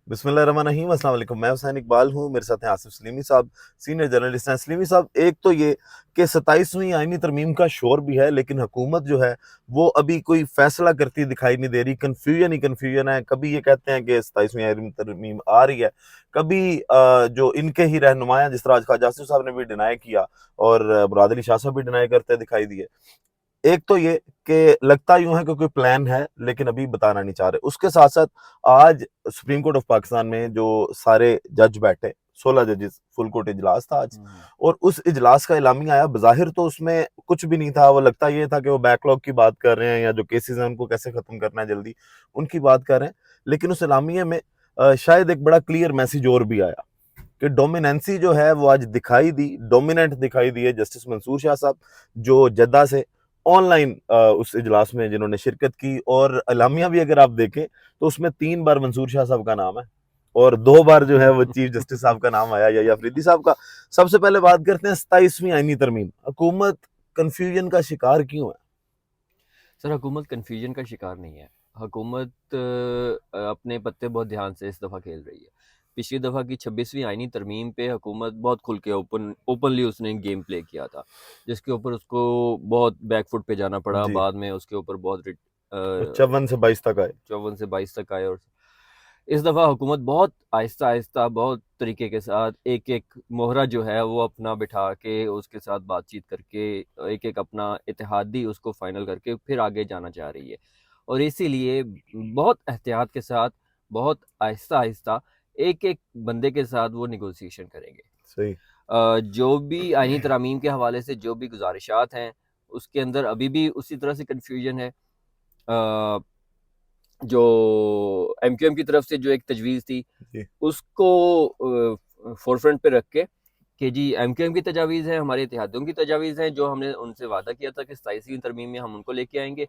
बिस्मिल्लाहिर्रहमानिर्रहीम। अस्सलाम वालेकुम। मैं हुसैन इकबाल हूँ, मेरे साथ हैं आसिफ सलीमी साहब, सीनियर जर्नलिस्ट हैं। सलीमी साहब, एक तो ये कि 27वीं आईनी तरमीम का शोर भी है, लेकिन हुकूमत जो है वो अभी कोई फैसला करती दिखाई नहीं दे रही। कन्फ्यूजन ही कन्फ्यूजन है। कभी ये कहते हैं कि 27वीं आईनी तरमीम आ रही है, कभी जो इनके ही रहनुमाया जिस तरह आज ख्वाजा आसिफ साहब ने भी डिनाई किया और मुराद अली शाह साहब भी डिनाई करते दिखाई दिए। एक तो ये कि लगता यूं है कि कोई प्लान है, लेकिन अभी बताना नहीं चाह रहे। उसके साथ साथ आज सुप्रीम कोर्ट ऑफ पाकिस्तान में जो सारे जज बैठे, 16 जजेस, फुल कोर्ट इजलास था आज। और उस इजलास का इलामिया आया। बज़ाहिर तो उसमें कुछ भी नहीं था। वो लगता ये था कि वो बैकलॉग की बात कर रहे हैं या जो केसेस हैं उनको कैसे खत्म करना है जल्दी, उनकी बात कर रहे हैं। लेकिन उस इलामिया में शायद एक बड़ा क्लियर मैसेज और भी आया कि डोमिनेंसी जो है वो आज दिखाई दी, डोमिनेंट दिखाई दी है। जस्टिस मंसूर शाह साहब जो जद्दा से ऑनलाइन उस इजलास में जिन्होंने शिरकत की, और अलामिया भी अगर आप देखें तो उसमें 3 बार मंसूर शाह साहब का नाम है और 2 बार जो है वो चीफ जस्टिस साहब का नाम आया, या अफरीदी साहब का। सबसे पहले बात करते हैं 27वीं आईनी तरमीम। हुकूमत कंफ्यूजन का शिकार क्यों है? सर, हुकूमत कन्फ्यूजन का शिकार नहीं है। हुकूमत अपने पत्ते बहुत ध्यान से इस दफ़ा खेल रही है। पिछली दफ़ा की 26वीं आईनी तरमीम पे हुकूमत बहुत खुल के ओपनली उसने गेम प्ले किया था, जिसके ऊपर उसको बहुत बैकफुट पे जाना पड़ा। जी। बाद में उसके ऊपर बहुत 54 से 22 तक आए। 54 से 22 तक आए। और इस दफ़ा हुकूमत बहुत आहिस्ता आहिस्ता, बहुत तरीके के साथ एक एक मोहरा जो है वो अपना बिठा के उसके साथ बातचीत करके एक एक अपना इतिहादी उसको फाइनल करके फिर आगे जाना चाह रही है। और इसीलिए बहुत एहतियात के साथ, बहुत आहिस्ता आहिस्ता एक एक बंदे के साथ वो निगोसिएशन करेंगे। सही। जो भी आईनी तरामीम के हवाले से जो भी गुजारिशात हैं, उसके अंदर अभी भी उसी तरह से कन्फ्यूजन है। जो एमक्यूएम की तरफ से जो एक तजवीज़ थी, जी। उसको फोरफ्रंट पे रख के कि जी एमक्यूएम की तजावीज़ हैं, हमारे इत्तेहादियों की तजावीज़ हैं, जो हमने उनसे वादा किया था कि 27वीं तरमीम में हम उनको लेके आएंगे।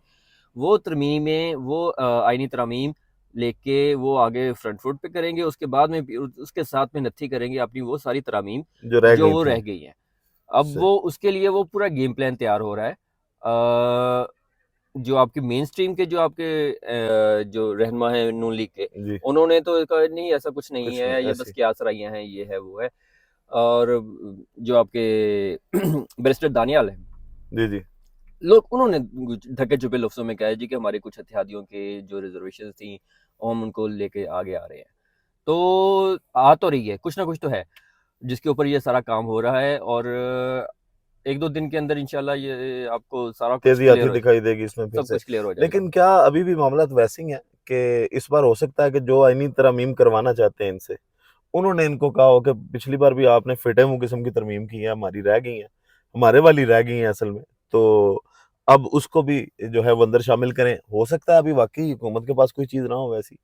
वो तरमीमें, वो आईनी तरामीम लेके वो आगे फ्रंट फुट पे करेंगे। उसके बाद में उसके साथ में नत्थी करेंगे अपनी वो सारी तरामीम जो रह जो गई वो थी। रह गई हैं। अब सही। वो उसके लिए वो पूरा गेम प्लान तैयार हो रहा है। जो आपके मेन स्ट्रीम के जो आपके जो रहनुमा हैं नून लीग के, जी। उन्होंने तो कहा नहीं ऐसा कुछ नहीं कुछ नहीं है, ये बस ऐसी। क्यासराइयाँ हैं, ये है वो है। और जो आपके बैरिस्टर दानियाल है, जी। जी। लोग उन्होंने ढके छुपे लफ्ज़ों में कहा है जी कि हमारे कुछ इत्तेहादियों के जो रिजर्वेशन थी हम उनको लेके आगे आ रहे हैं। तो आ तो रही है, कुछ ना कुछ तो है जिसके ऊपर ये सारा काम हो रहा है। और एक दो दिन के अंदर इंशाल्लाह ये आपको सारा कुछ तेजी आती क्लियर हो, दिखाई देगी इसमें फिर सब से। कुछ क्लियर हो जाएगा। लेकिन क्या अभी भी मामला तो वैसे ही है कि इस बार हो सकता है कि जो आईनी तरमीम करवाना चाहते हैं इनसे, उन्होंने इनको कहा हो कि पिछली बार भी आपने फिटे मुंह किस्म की तरमीम की है, हमारी रह गई है, हमारे वाली रह गई है असल में, तो अब उसको भी जो है वो अंदर शामिल करें। हो सकता है अभी वाकई हुकूमत के पास कोई चीज ना हो वैसी।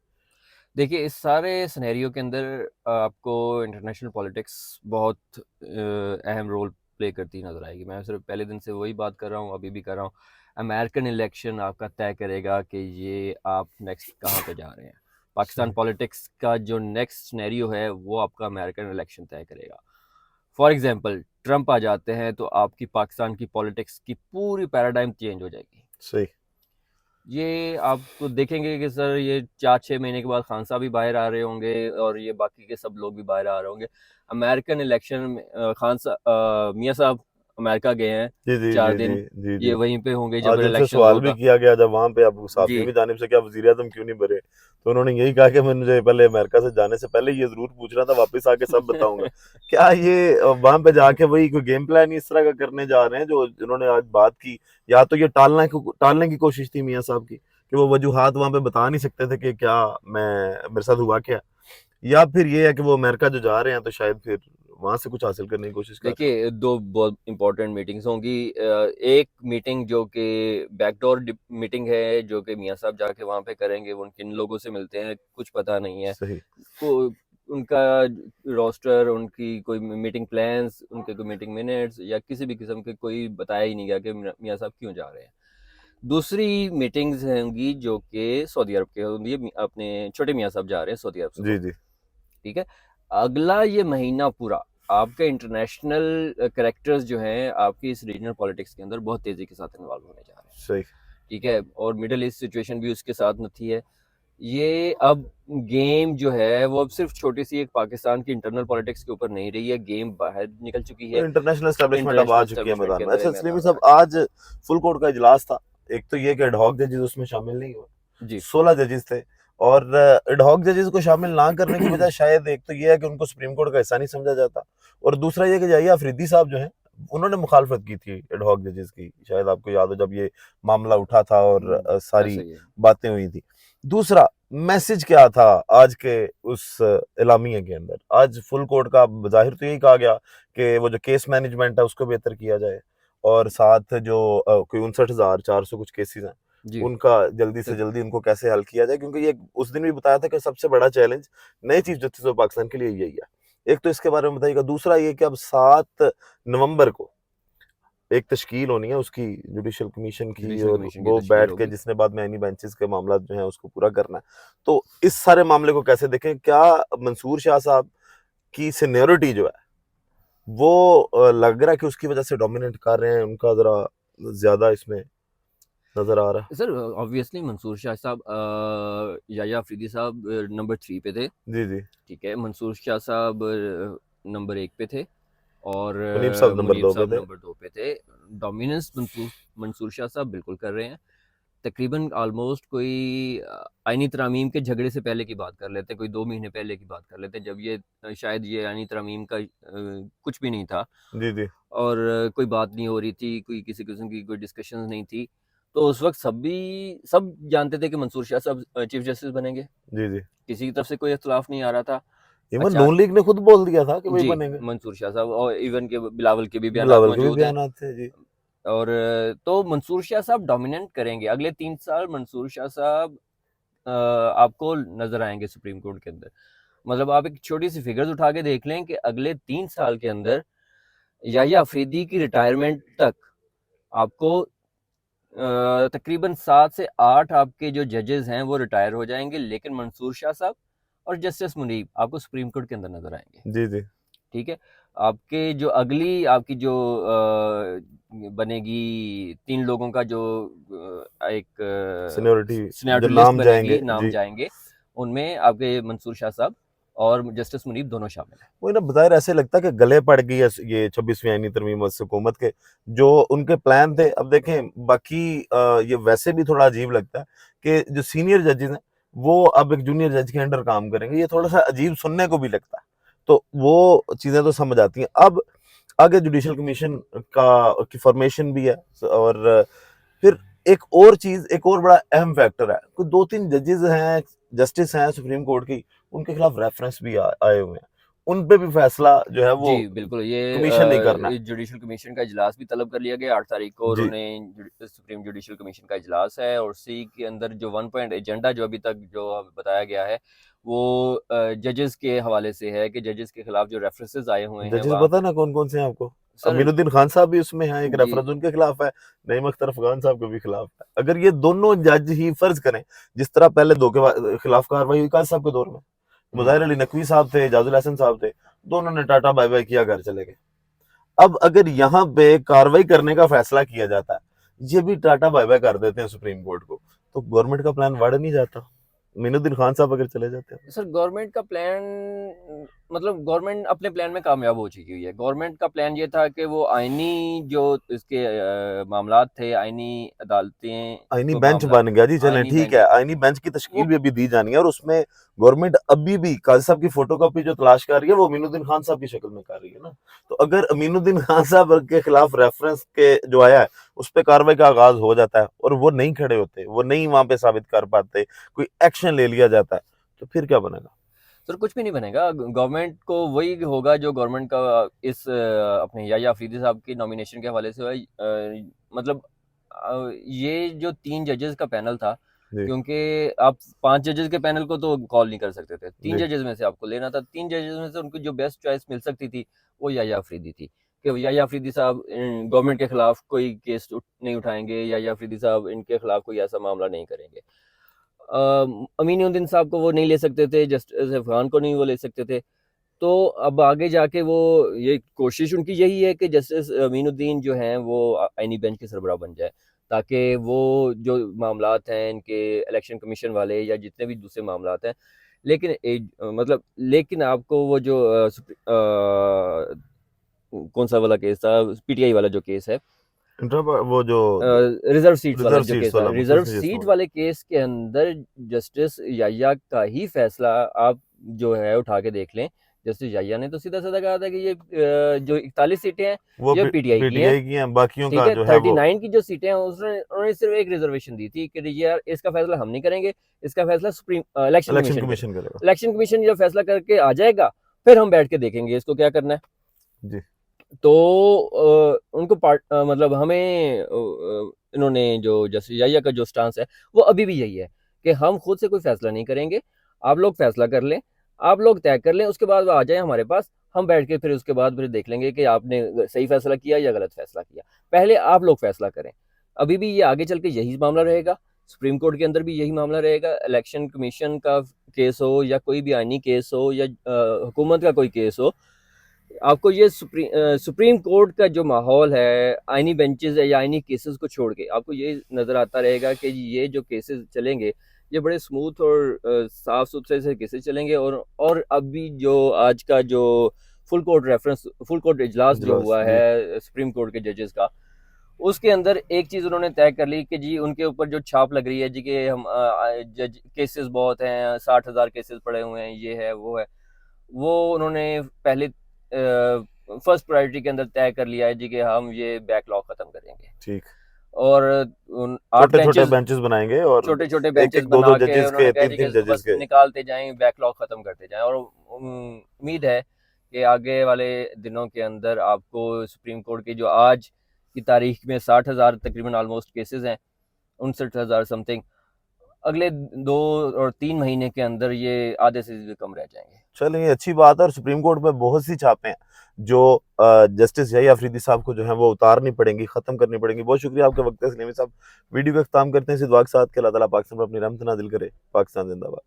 देखिए, इस सारे सिनेरियो के अंदर आपको इंटरनेशनल पॉलिटिक्स बहुत अहम रोल प्ले करती नज़र आएगी। मैं सिर्फ पहले दिन से वही बात कर रहा हूँ, अभी भी कर रहा हूँ। अमेरिकन इलेक्शन आपका तय करेगा कि ये आप नेक्स्ट कहाँ पे जा रहे हैं। पाकिस्तान सही। पॉलिटिक्स का जो नेक्स्ट सिनेरियो है वो आपका अमेरिकन इलेक्शन तय करेगा। फॉर एग्जांपल, ट्रंप आ जाते हैं तो आपकी पाकिस्तान की पॉलिटिक्स की पूरी पैराडाइम चेंज हो जाएगी। सही। ये आप तो देखेंगे कि सर ये 4-6 महीने के बाद खान साहब भी बाहर आ रहे होंगे और ये बाकी के सब लोग भी बाहर आ रहे होंगे। अमेरिकन इलेक्शन में मियाँ साहब अमेरिका गए हैं जी। जी। चार जी। जी। दिन जी। ये जी। वहीं पे होंगे जब आज उनसे इलेक्शन सवाल भी होगा। किया गया जब वहां पे अब जी। साफियों की जानिब से क्या वजीर आजम क्यों नहीं बने, तो उन्होंने यही कहा कि मैं मुझे पहले अमेरिका से जाने से पहले ये जरूर पूछ रहा था, वापस आके सब बताऊंगा। क्या ये वहां पे जाके वही कोई गेम प्लान इस तरह का करने जा रहे हैं जो जिन्होंने आज बात की? या तो ये टालने की कोशिश थी मियाँ साहब की कि वो वजूहात वहां पे बता नहीं सकते थे कि क्या मैं मेरे साथ हुआ क्या, या फिर ये है कि वो अमेरिका जो जा रहे हैं तो शायद फिर वहां से कुछ हासिल करने की कोशिश कर रहे देखिए, दो बहुत इंपॉर्टेंट मीटिंग्स होंगी। एक मीटिंग जो कि बैकडोर मीटिंग है, जो कि मियाँ साहब जाके वहाँ पे करेंगे। वो किन लोगों से मिलते हैं कुछ पता नहीं हैं। है सही। को उनका रोस्टर, उनकी कोई मीटिंग प्लान्स, उनके कोई मीटिंग मिनट्स या किसी भी किस्म के कोई बताया ही नहीं गया कि मियाँ साहब क्यों जा रहे हैं। दूसरी मीटिंग्स होंगी जो कि सऊदी अरब के होंगी। अपने छोटे मियाँ साहब जा रहे हैं सऊदी अरब जी। को। जी। ठीक है। अगला ये महीना पूरा आपके इंटरनेशनल करेक्टर्स जो हैं आपकी इस रीजनल पॉलिटिक्स के अंदर बहुत तेज़ी के साथ इन्वॉल्व होने जा रहे हैं। सही। ठीक है। और मिडल ईस्ट सिचुएशन भी उसके साथ नहीं है। ये अब गेम जो है वो अब सिर्फ छोटी सी एक पाकिस्तान की इंटरनल पॉलिटिक्स के ऊपर नहीं रही है, गेम बाहर निकल चुकी है, इंटरनेशनल एस्टेब्लिशमेंट अब आ इंटरनेशनल चुकी है एस्टेब्लिशमेंट के मैदान में। अंदर ये अच्छा सलीमी मैदान में आ साहब, चुकी आज फुल कोर्ट का इजलास था। एक तो ये कि एडहॉक जजेस उसमें शामिल नहीं हुए, है जी 16 जजेस थे। और एडहॉक जजेस को शामिल ना करने की वजह शायद एक तो ये है कि उनको सुप्रीम कोर्ट का हिस्सा नहीं समझा जाता, और दूसरा ये कि याहिया अफरीदी साहब जो हैं उन्होंने मुखालफत की थी एडहॉक जजेस की, शायद आपको याद हो जब ये मामला उठा था और सारी ऐसा ही है। बातें हुई थी। दूसरा मैसेज क्या था आज के उस एलामिया के अंदर? आज फुल कोर्ट का जाहिर तो यही कहा गया कि वो जो केस मैनेजमेंट है उसको बेहतर किया जाए, और साथ जो कोई 59,400 कुछ केसेस हैं जी उनका जल्दी से जल्दी उनको कैसे हल किया जाए, क्योंकि ये उस दिन भी बताया था कि सबसे बड़ा चैलेंज नए चीफ जस्टिस ऑफ पाकिस्तान के लिए यही है। एक तो इसके बारे में बताइएगा, दूसरा ये कि अब 7 नवंबर को एक तश्कील होनी है उसकी, जुडिशल कमीशन की, जुडिशल और कमीशन की वो तश्कील बैठ के होगी। जिसने बाद में आईनी बेंचेस के मामला जो है उसको पूरा करना है। तो इस सारे मामले को कैसे देखें? क्या मंसूर शाह साहब की सीनियोरिटी जो है वो लग रहा है कि उसकी वजह से डोमिनेट कर रहे हैं, उनका जरा ज्यादा इसमें नजर आ रहा सर ऑब्वियसली मंसूर शाह साहब याया अफरीदी साहब नंबर 3 पे थे, है? जी जी। ठीक है, मंसूर शाह साहब नंबर 1 पे थे, और मुनीब साहब नंबर मुनीब 2 पे साहब थे। नंबर 2 पे थे। डोमिनेंस मंसूर मंसूर शाह साहब बिल्कुल कर रहे हैं। तकरीबन ऑलमोस्ट कोई आइनी तरामीम के झगड़े से पहले की बात कर लेते हैं, कोई 2 महीने पहले की बात कर लेते हैं, जब ये शायद ये आइनी तरामीम का कुछ भी नहीं था, जी जी और कोई बात नहीं हो रही थी, कोई किसी किस्म की कोई डिस्कशंस नहीं थी। तो उस वक्त सब जानते थे कि मंसूर शाह साहब चीफ जस्टिस बनेंगे, जी जी। किसी की तरफ से कोई इख्तलाफ नहीं आ रहा था। इवन अच्छा नून लीग ने खुद बोल दिया था कि वही जी, बनेंगे। मंसूर शाह साहब और इवन के बिलावल के भी बयानात बिलावल के भी मौजूद हैं। बयान थे जी। और तो मंसूर शाह साहब डोमिनेट करेंगे अगले 3 साल। मंसूर शाह साहब आपको नजर आएंगे सुप्रीम कोर्ट के अंदर। मतलब आप एक छोटी सी फिगर्स उठा के देख लें कि अगले 3 साल के अंदर याहिया अफरीदी की रिटायरमेंट तक आपको तकरीबन 7 से 8 आपके जो जजेस हैं वो रिटायर हो जाएंगे, लेकिन मंसूर शाह साहब और जस्टिस मुनीब आपको सुप्रीम कोर्ट के अंदर नजर आएंगे। जी जी। ठीक है, आपके जो अगली आपकी जो बनेगी 3 लोगों का जो एक सीनियोरिटी जो सीनियरिटी लिस्ट नाम जाएंगे बनेगी, नाम जी। जाएंगे, उनमें आपके मंसूर शाह साहब और जस्टिस मुनीब दोनों शामिल हैं। वही ना, बज़ाहिर ऐसे लगता है कि गले पड़ गई है ये 26वीं आईनी तरमीम और हुकूमत के जो उनके प्लान थे। अब देखें बाकी ये वैसे भी थोड़ा अजीब लगता है कि जो सीनियर जजेस हैं वो अब एक जूनियर जज के अंडर काम करेंगे, ये थोड़ा सा अजीब सुनने को भी लगता है। तो वो चीजें तो समझ आती हैं। अब आगे जुडिशल कमीशन का की फॉर्मेशन भी है, और फिर एक और चीज, एक और बड़ा अहम फैक्टर है, कोई 2-3 जजेस हैं, जस्टिस हैं सुप्रीम कोर्ट की, उनके खिलाफ रेफरेंस भी आए हुए हैं, उन पे भी फैसला जो है वो जी, बिल्कुल, कमीशन नहीं करना है। ये जुडिशल कमीशन का इजलास भी तलब कर लिया गया 8 तारीख को, और जी उन्हें सुप्रीम जुडिशल कमीशन का इजलास है, और उसी के अंदर जो 1 पॉइंट एजेंडा जो अभी तक जो हमें बताया गया है वो जजेस के हवाले से है कि जजेस के खिलाफ जो रेफरेंसेस आए हुए हैं जजेस वहाँ पता ना कौन कौन से हैं आपको? सर। अमीनुद्दीन खान साहब भी उसमें हैं, एक जी रेफरेंस उनके खिलाफ है, नईम अख्तर अफगान साहब के भी खिलाफ है। अगर ये दोनों जज ही फर्ज करें, जिस तरह पहले दो के खिलाफ कार्रवाई हुई काज साहब के दौर में, मुजाहिर अली नकवी साहब थे, एजाजुल हसन साहब थे, दोनों ने टाटा बाय बाय किया, घर चले गए। अब अगर यहाँ पे कार्रवाई करने का फैसला किया जाता है, ये भी टाटा बाय बाय कर देते हैं सुप्रीम कोर्ट को, तो गवर्नमेंट का प्लान बढ़ नहीं जाता। मीनुद्दीन खान साहब अगर चले जाते हैं। सर, गवर्नमेंट का प्लान मतलब गवर्नमेंट अपने प्लान में कामयाब हो चुकी हुई है। गवर्नमेंट का प्लान ये था कि वो आईनी जो इसके मामलात थे, आईनी अदालतें आईनी को बेंच मामला, बन गया जी, चलें आईनी ठीक बेंच है, आईनी बेंच की तश्कील वो भी अभी दी जानी है, और उसमें गवर्नमेंट अभी भी काजी साहब की फोटोकॉपी जो तलाश कर रही है वो अमीनुद्दीन खान साहब की शक्ल में कर रही है ना। तो अगर अमीनुद्दीन खान साहब के खिलाफ रेफरेंस के जो आया है उस पर कार्रवाई का आगाज हो जाता है, और वो नहीं खड़े होते, वो नहीं वहां पे साबित कर पाते, कोई एक्शन ले लिया जाता है, तो फिर क्या बनेगा? सर कुछ भी नहीं बनेगा। गवर्नमेंट को वही होगा जो गवर्नमेंट का इस अपने याया अफरीदी साहब की नॉमिनेशन के हवाले से हुआ। मतलब ये जो 3 जजेस का पैनल था, जी क्योंकि आप 5 जजेस के पैनल को तो कॉल नहीं कर सकते थे, तीन जी जजेस में से आपको लेना था। 3 जजेस में से उनको जो बेस्ट चॉइस मिल सकती थी वो याया अफरीदी थी, कि याया अफरीदी साहब गवर्नमेंट के खिलाफ कोई केस नहीं उठाएंगे, याया अफरीदी साहब इनके खिलाफ कोई ऐसा मामला नहीं करेंगे। अमीनुद्दीन साहब को वो नहीं ले सकते थे, जस्टिस अफगान को नहीं वो ले सकते थे। तो अब आगे जाके वो ये कोशिश उनकी यही है कि जस्टिस अमीनुद्दीन जो हैं वो आईनी बेंच के सरबराह बन जाए। ताकि वो जो मामलात हैं इनके इलेक्शन कमीशन वाले या जितने भी दूसरे मामलात हैं, लेकिन मतलब लेकिन आपको वो जो कौन सा वाला केस था, पीटीआई वाला जो केस है, वो जो रिजर्व सीट्स वाला रिजर्व जो सीट्स केस है, वाला रिजर्व मुस्लिम सीट सजेस्ट वाले केस के अंदर जस्टिस याह्या का ही फैसला आप जो है उठा के देख लें। जस्टिस याह्या ने तो सीधा साधा कहा था कि ये जो 41 सीटें हैं वो ये पीटीआई की हैं, पीटीआई की हैं, बाकियों ठीक का है। जो है वो 39 की जो सीटें हैं उन्होंने सिर्फ एक रिजर्वेशन दी थी कि यार इसका फैसला हम नहीं करेंगे, इसका फैसला सुप्रीम इलेक्शन इलेक्शन कमीशन करेगा। कमीशन करेगा। इलेक्शन कमीशन जब फैसला करके आ जाएगा फिर हम बैठ के देखेंगे इसको क्या करना है। जी तो उनको मतलब हमें इन्होंने जो जस्टिस याह्या का जो स्टांस है वो अभी भी यही है कि हम खुद से कोई फैसला नहीं करेंगे, आप लोग फैसला कर लें, आप लोग तय कर लें, उसके बाद वो आ जाए हमारे पास, हम बैठ के फिर उसके बाद फिर देख लेंगे कि आपने सही फैसला किया या गलत फैसला किया। पहले आप लोग फैसला करें। अभी भी ये आगे चल के यही मामला रहेगा, सुप्रीम कोर्ट के अंदर भी यही मामला रहेगा। इलेक्शन कमीशन का केस हो या कोई भी आईनी केस हो या हुकूमत का कोई केस हो, आपको ये सुप्रीम कोर्ट का जो माहौल है आईनी बेंचेस या आईनी केसेस को छोड़ के आपको ये नज़र आता रहेगा कि ये जो केसेस चलेंगे ये बड़े स्मूथ और साफ सुथरे से केसेस चलेंगे। और अभी जो आज का जो फुल कोर्ट इजलास जो इजलास हुआ जी है सुप्रीम कोर्ट के जजेस का, उसके अंदर एक चीज़ उन्होंने तय कर ली कि जी उनके ऊपर जो छाप लग रही है जी कि हम जज केसेस बहुत हैं, 60,000 केसेस पड़े हुए हैं, ये है वो है, वो उन्होंने पहले फर्स्ट प्रायोरिटी के अंदर तय कर लिया है जी कि हम ये बैकलॉग खत्म करेंगे। ठीक। और 8 छोटे छोटे बेंचेस, बेंचेस बनाएंगे और छोटे छोटे एक बेंचेस एक दो बना दो के जजेस उन्होंने के कहा तीन जी कि तीन इसको जजेस बस के। निकालते जाएं, बैकलॉग खत्म करते जाएं। और उम्मीद है कि आगे वाले दिनों के अंदर आपको सुप्रीम कोर्ट की जो आज की तारीख में 60,000 तकरीबन ऑलमोस्ट केसेस हैं, 59,000 समथिंग, अगले 2 और 3 महीने के अंदर ये आधे से भी कम रह जाएंगे। चलिए अच्छी बात है। और सुप्रीम कोर्ट में बहुत सी छापें हैं जो जस्टिस यही अफरीदी साहब को जो है वो उतारनी पड़ेंगी, खत्म करनी पड़ेंगी। बहुत शुक्रिया आपके वक्त सलीमी साहब। वीडियो का इख्तिताम करते हैं इस दुआ के साथ कि अल्लाह ताला पाकिस्तान पर अपनी रहमत नाज़िल करे। पाकिस्तान जिंदाबाद।